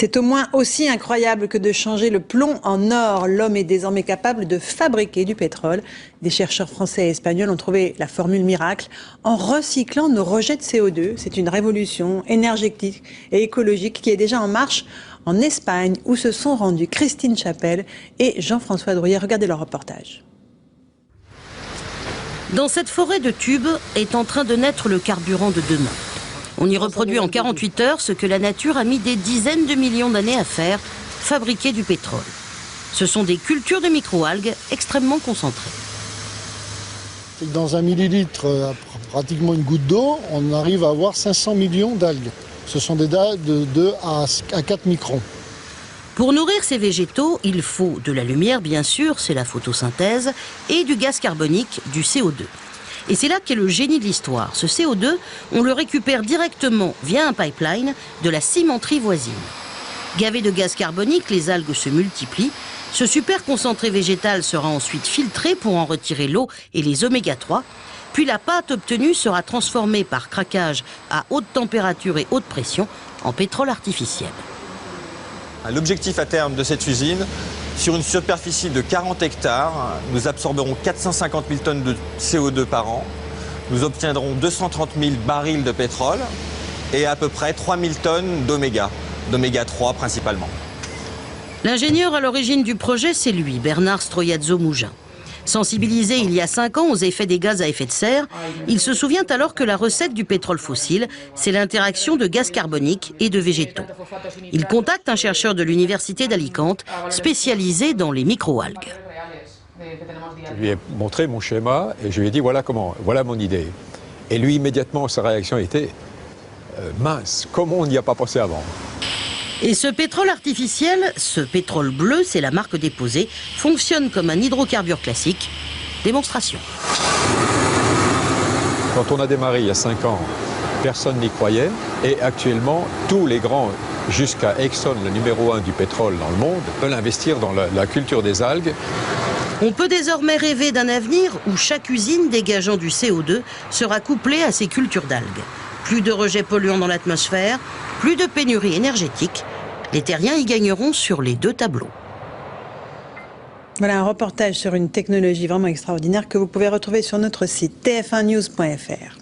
C'est au moins aussi incroyable que de changer le plomb en or. L'homme est désormais capable de fabriquer du pétrole. Des chercheurs français et espagnols ont trouvé la formule miracle en recyclant nos rejets de CO2. C'est une révolution énergétique et écologique qui est déjà en marche en Espagne, où se sont rendus Christine Chapelle et Jean-François Drouillet. Regardez leur reportage. Dans cette forêt de tubes est en train de naître le carburant de demain. On y reproduit en 48 heures ce que la nature a mis des dizaines de millions d'années à faire, fabriquer du pétrole. Ce sont des cultures de microalgues extrêmement concentrées. Dans un millilitre, pratiquement une goutte d'eau, on arrive à avoir 500 millions d'algues. Ce sont des algues de 2 à 4 microns. Pour nourrir ces végétaux, il faut de la lumière, bien sûr, c'est la photosynthèse, et du gaz carbonique, du CO2. Et c'est là qu'est le génie de l'histoire. Ce CO2, on le récupère directement via un pipeline de la cimenterie voisine. Gavé de gaz carbonique, les algues se multiplient. Ce super concentré végétal sera ensuite filtré pour en retirer l'eau et les oméga 3. Puis la pâte obtenue sera transformée par craquage à haute température et haute pression en pétrole artificiel. L'objectif à terme de cette usine, sur une superficie de 40 hectares, nous absorberons 450 000 tonnes de CO2 par an. Nous obtiendrons 230 000 barils de pétrole et à peu près 3 000 tonnes d'oméga 3 principalement. L'ingénieur à l'origine du projet, c'est lui, Bernard Stroiazzo-Mougin. Sensibilisé il y a 5 ans aux effets des gaz à effet de serre, il se souvient alors que la recette du pétrole fossile, c'est l'interaction de gaz carbonique et de végétaux. Il contacte un chercheur de l'université d'Alicante, spécialisé dans les microalgues. Je lui ai montré mon schéma et je lui ai dit voilà mon idée. Et lui immédiatement sa réaction était mince, comment on n'y a pas pensé avant? Et ce pétrole artificiel, ce pétrole bleu, c'est la marque déposée, fonctionne comme un hydrocarbure classique. Démonstration. Quand on a démarré il y a 5 ans, personne n'y croyait. Et actuellement, tous les grands, jusqu'à Exxon, le numéro 1 du pétrole dans le monde, veulent investir dans la culture des algues. On peut désormais rêver d'un avenir où chaque usine dégageant du CO2 sera couplée à ces cultures d'algues. Plus de rejets polluants dans l'atmosphère, plus de pénurie énergétique. Les terriens y gagneront sur les 2 tableaux. Voilà un reportage sur une technologie vraiment extraordinaire que vous pouvez retrouver sur notre site tf1news.fr.